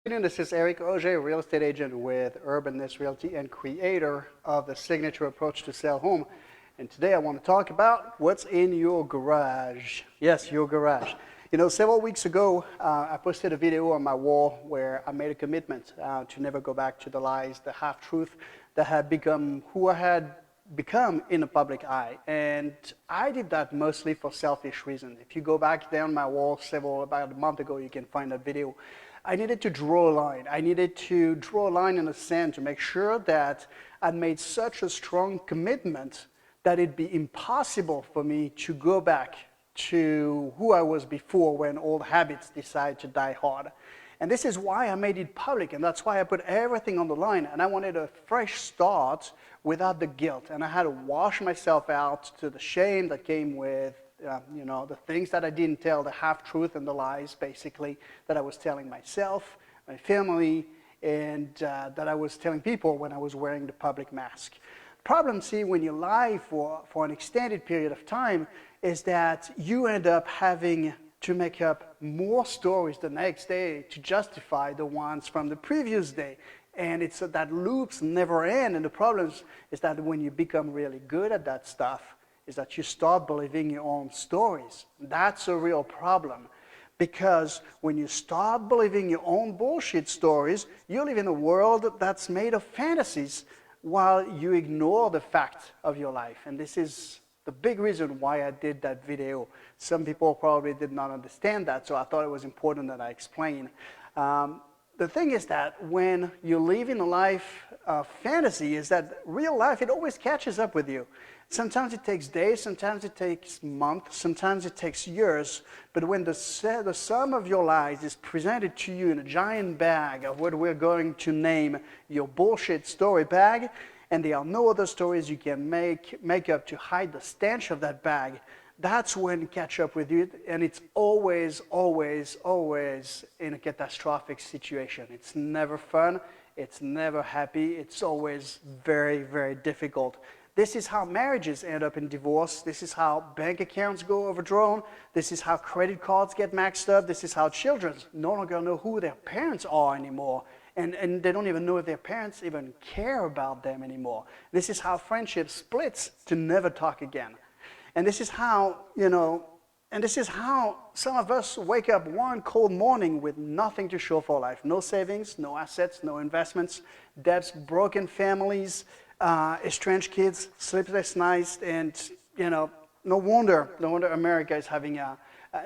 This is Eric Auger, real estate agent with Urbanness Realty and creator of the signature approach to sell home. And today I want to talk about what's in your garage. Yes, your garage. You know, several weeks ago, I posted a video on my wall where I made a commitment to never go back to the lies, the half-truth that had become who I had become in the public eye. And I did that mostly for selfish reasons. If you go back down my wall about a month ago, you can find that video. I needed to draw a line. I needed to draw a line in the sand to make sure that I'd made such a strong commitment that it'd be impossible for me to go back to who I was before when old habits decide to die hard. And this is why I made it public, and that's why I put everything on the line. And I wanted a fresh start without the guilt. And I had to wash myself out to the shame that came with the things that I didn't tell, the half-truth and the lies, basically, that I was telling myself, my family, and that I was telling people when I was wearing the public mask. Problem, see, when you lie for an extended period of time is that you end up having to make up more stories the next day to justify the ones from the previous day. And it's that loops never end. And the problem is that when you become really good at that stuff, is that you start believing your own stories. That's a real problem. Because when you start believing your own bullshit stories, you live in a world that's made of fantasies while you ignore the fact of your life. And this is the big reason why I did that video. Some people probably did not understand that, so I thought it was important that I explain. The thing is that when you live in a life of fantasy, is that real life, it always catches up with you. Sometimes it takes days, sometimes it takes months, sometimes it takes years. But when the sum of your lies is presented to you in a giant bag of what we're going to name your bullshit story bag, and there are no other stories you can make up to hide the stench of that bag, that's when it catch up with you, and it's always, always, always in a catastrophic situation. It's never fun, it's never happy, it's always very, very difficult. This is how marriages end up in divorce. This is how bank accounts go overdrawn. This is how credit cards get maxed up. This is how children no longer know who their parents are anymore. And they don't even know if their parents even care about them anymore. This is how friendship splits to never talk again. And this is how, some of us wake up one cold morning with nothing to show for life. No savings, no assets, no investments, debts, broken families, estranged kids, sleepless nights, and no wonder America is having an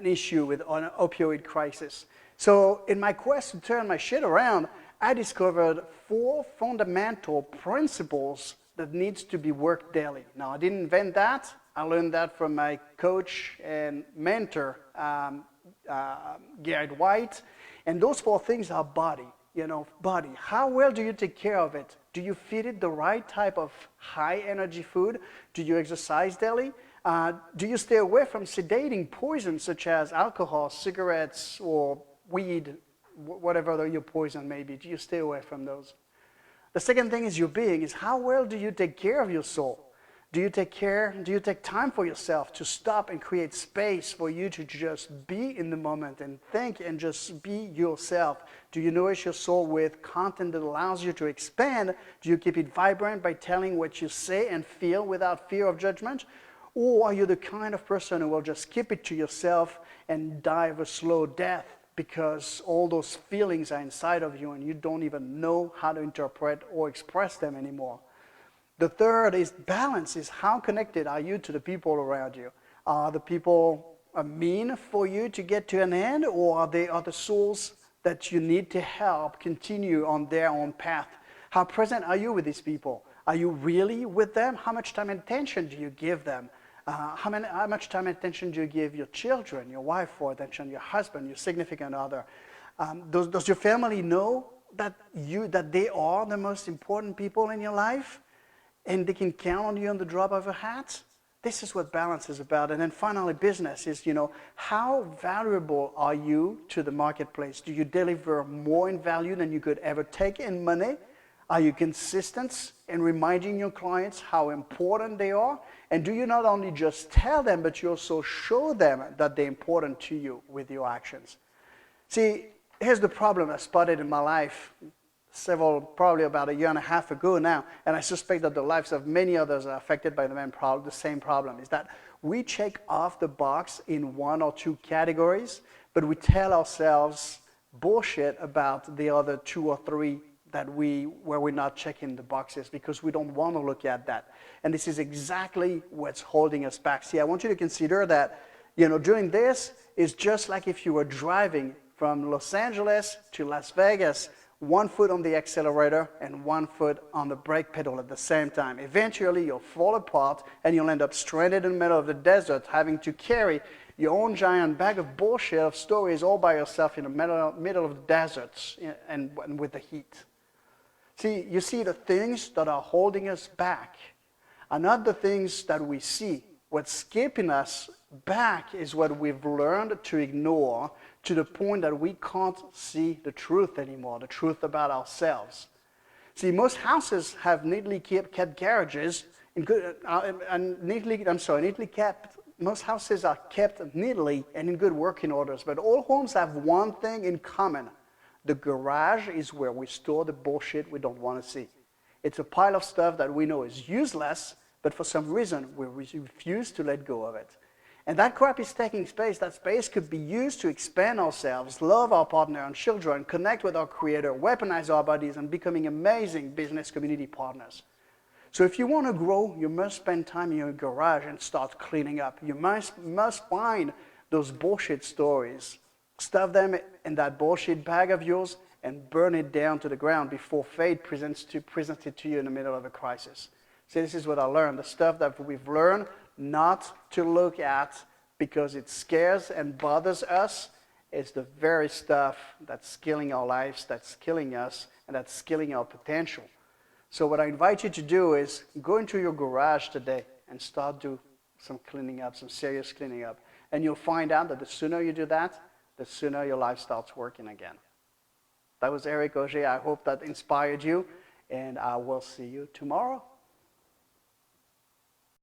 issue with an opioid crisis. So in my quest to turn my shit around, I discovered 4 fundamental principles that needs to be worked daily. Now, I didn't invent that. I learned that from my coach and mentor, Garrett White. And those 4 things are body. Body. How well do you take care of it? Do you feed it the right type of high-energy food? Do you exercise daily? Do you stay away from sedating poisons such as alcohol, cigarettes, or weed, whatever your poison may be? Do you stay away from those? The second thing is your being, is how well do you take care of your soul? Do you take time for yourself to stop and create space for you to just be in the moment and think and just be yourself? Do you nourish your soul with content that allows you to expand? Do you keep it vibrant by telling what you say and feel without fear of judgment? Or are you the kind of person who will just keep it to yourself and die of a slow death because all those feelings are inside of you and you don't even know how to interpret or express them anymore? The third is balance, is how connected are you to the people around you? Are the people mean for you to get to an end, or are they the souls that you need to help continue on their own path? How present are you with these people? Are you really with them? How much time and attention do you give them? How much time and attention do you give your children, your wife for attention, your husband, your significant other? Does your family know that they are the most important people in your life? And they can count on you on the drop of a hat? This is what balance is about. And then finally, business is, how valuable are you to the marketplace? Do you deliver more in value than you could ever take in money? Are you consistent in reminding your clients how important they are? And do you not only just tell them, but you also show them that they're important to you with your actions? See, here's the problem I spotted in my life probably about a year and a half ago now, and I suspect that the lives of many others are affected by the same problem, is that we check off the box in one or two categories, but we tell ourselves bullshit about the other two or three where we're not checking the boxes because we don't want to look at that. And this is exactly what's holding us back. See, I want you to consider that, doing this is just like if you were driving from Los Angeles to Las Vegas, one foot on the accelerator and one foot on the brake pedal at the same time. Eventually, you'll fall apart and you'll end up stranded in the middle of the desert, having to carry your own giant bag of bullshit of stories all by yourself in the middle of the desert and with the heat. See, you see, the things that are holding us back are not the things that we see. What's keeping us back is what we've learned to ignore, to the point that we can't see the truth anymore, the truth about ourselves. See, most houses have neatly kept garages in good, most houses are kept neatly and in good working orders, but all homes have one thing in common. The garage is where we store the bullshit we don't want to see. It's a pile of stuff that we know is useless, but for some reason we refuse to let go of it. And that crap is taking space. That space could be used to expand ourselves, love our partner and children, connect with our Creator, weaponize our bodies, and becoming amazing business community partners. So if you want to grow, you must spend time in your garage and start cleaning up. You must find those bullshit stories, stuff them in that bullshit bag of yours, and burn it down to the ground before fate presents it to you in the middle of a crisis. See, this is what I learned. The stuff that we've learned not to look at because it scares and bothers us is the very stuff that's killing our lives, that's killing us, and that's killing our potential. So what I invite you to do is go into your garage today and start do some cleaning up, some serious cleaning up. And you'll find out that the sooner you do that, the sooner your life starts working again. That was Eric Auger. I hope that inspired you, and I will see you tomorrow.